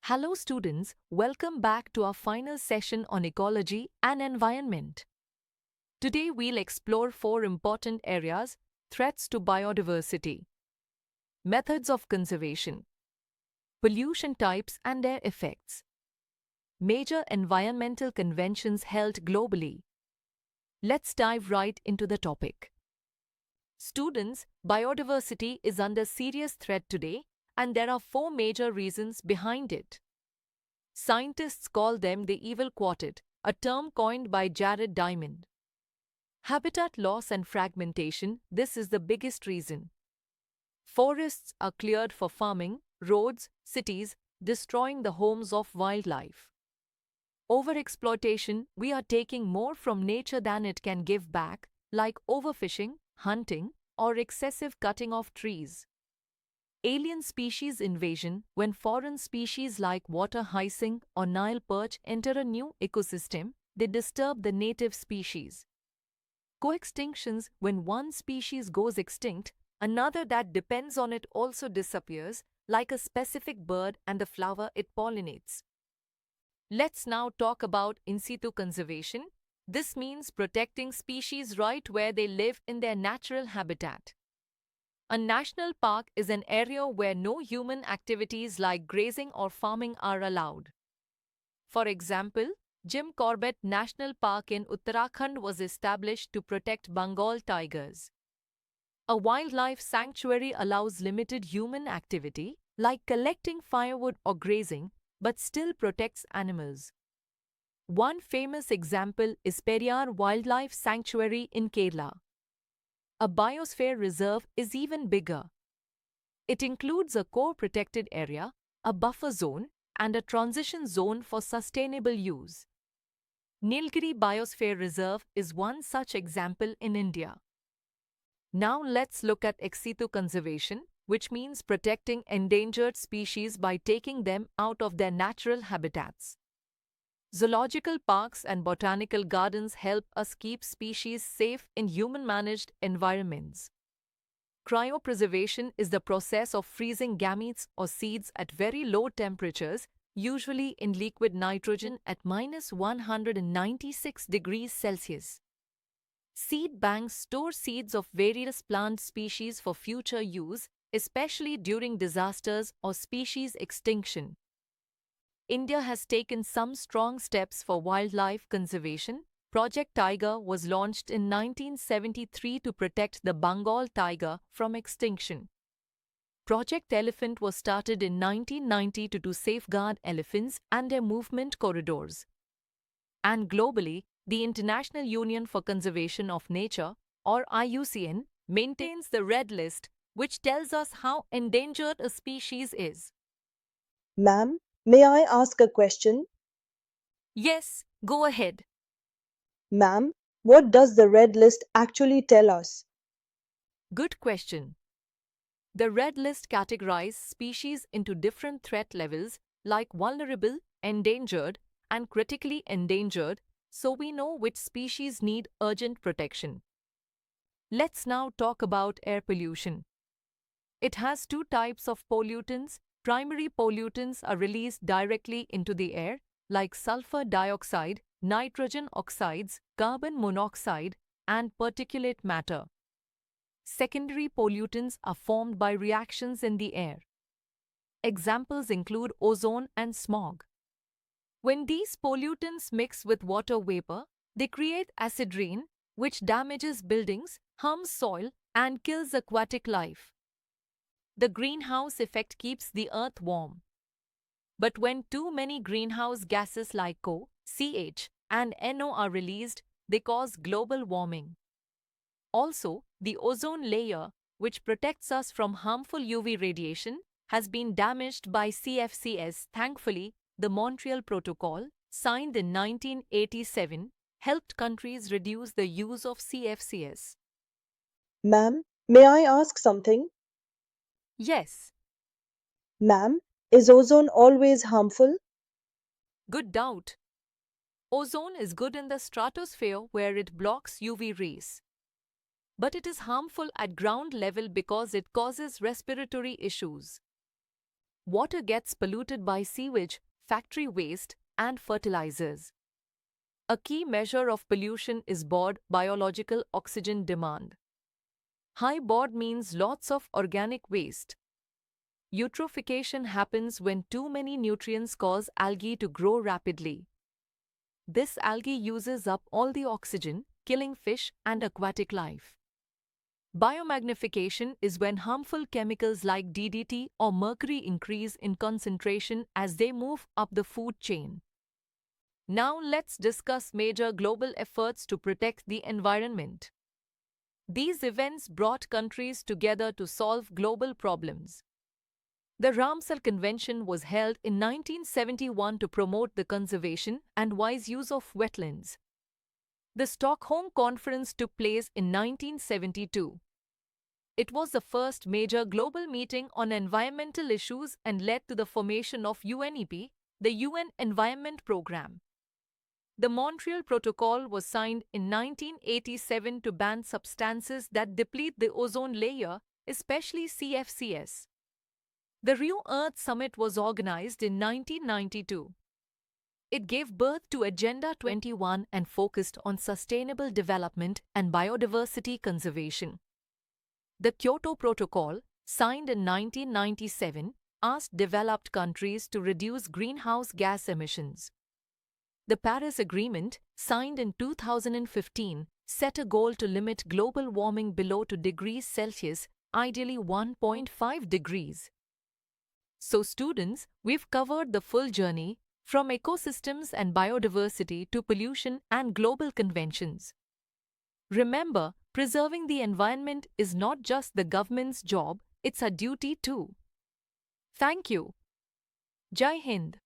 Hello students, welcome back to our final session on ecology and environment. Today we'll explore four important areas: threats to biodiversity, methods of conservation, pollution types and their effects, major environmental conventions held globally. Let's dive right into the topic. Students, biodiversity is under serious threat today, and there are four major reasons behind it. Scientists call them the evil quartet, a term coined by Jared Diamond. Habitat loss and fragmentation, this is the biggest reason. Forests are cleared for farming, roads, cities, destroying the homes of wildlife. Overexploitation, we are taking more from nature than it can give back, like overfishing, hunting, or excessive cutting of trees. Alien species invasion, when foreign species like water hyacinth or Nile perch enter a new ecosystem, they disturb the native species. Coextinctions, when one species goes extinct, another that depends on it also disappears, like a specific bird and the flower it pollinates. Let's now talk about in situ conservation. This means protecting species right where they live in their natural habitat. A national park is an area where no human activities like grazing or farming are allowed. For example, Jim Corbett National Park in Uttarakhand was established to protect Bengal tigers. A wildlife sanctuary allows limited human activity, like collecting firewood or grazing, but still protects animals. One famous example is Periyar Wildlife Sanctuary in Kerala. A biosphere reserve is even bigger. It includes a core protected area, a buffer zone, and a transition zone for sustainable use. Nilgiri Biosphere Reserve is one such example in India. Now let's look at ex situ conservation, which means protecting endangered species by taking them out of their natural habitats. Zoological parks and botanical gardens help us keep species safe in human-managed environments. Cryopreservation is the process of freezing gametes or seeds at very low temperatures, usually in liquid nitrogen at -196 degrees Celsius. Seed banks store seeds of various plant species for future use, especially during disasters or species extinction. India has taken some strong steps for wildlife conservation. Project Tiger was launched in 1973 to protect the Bengal tiger from extinction. Project Elephant was started in 1990 to safeguard elephants and their movement corridors. And globally, the International Union for Conservation of Nature, or IUCN, maintains the Red List, which tells us how endangered a species is. Ma'am, may I ask a question? Yes, go ahead. Ma'am, what does the red list actually tell us? Good question. The Red List categorizes species into different threat levels like vulnerable, endangered, and critically endangered, so we know which species need urgent protection. Let's now talk about air pollution. It has two types of pollutants. Primary pollutants are released directly into the air, like sulfur dioxide, nitrogen oxides, carbon monoxide, and particulate matter. Secondary pollutants are formed by reactions in the air. Examples include ozone and smog. When these pollutants mix with water vapor, they create acid rain, which damages buildings, harms soil, and kills aquatic life. The greenhouse effect keeps the earth warm. But when too many greenhouse gases like CO, CH, and NO are released, they cause global warming. Also, the ozone layer, which protects us from harmful UV radiation, has been damaged by CFCs. Thankfully, the Montreal Protocol, signed in 1987, helped countries reduce the use of CFCs. Ma'am, may I ask something? Yes, Ma'am, is ozone always harmful? good doubt. Ozone is good in the stratosphere where it blocks UV rays. But it is harmful at ground level because it causes respiratory issues. water gets polluted by sewage, factory waste, and fertilizers. A key measure of pollution is BOD, biological oxygen demand. High BOD means lots of organic waste. Eutrophication happens when too many nutrients cause algae to grow rapidly. This algae uses up all the oxygen, killing fish and aquatic life. Biomagnification is when harmful chemicals like DDT or mercury increase in concentration as they move up the food chain. Now let's discuss major global efforts to protect the environment. These events brought countries together to solve global problems. The Ramsar Convention was held in 1971 to promote the conservation and wise use of wetlands. The Stockholm Conference took place in 1972. It was the first major global meeting on environmental issues and led to the formation of UNEP, the UN Environment Programme. The Montreal Protocol was signed in 1987 to ban substances that deplete the ozone layer, especially CFCs. The Rio Earth Summit was organized in 1992. It gave birth to Agenda 21 and focused on sustainable development and biodiversity conservation. The Kyoto Protocol, signed in 1997, asked developed countries to reduce greenhouse gas emissions. The Paris Agreement, signed in 2015, set a goal to limit global warming below 2 degrees Celsius, ideally 1.5 degrees. So students, we've covered the full journey from ecosystems and biodiversity to pollution and global conventions. Remember, preserving the environment is not just the government's job, it's a duty too. Thank you. Jai Hind.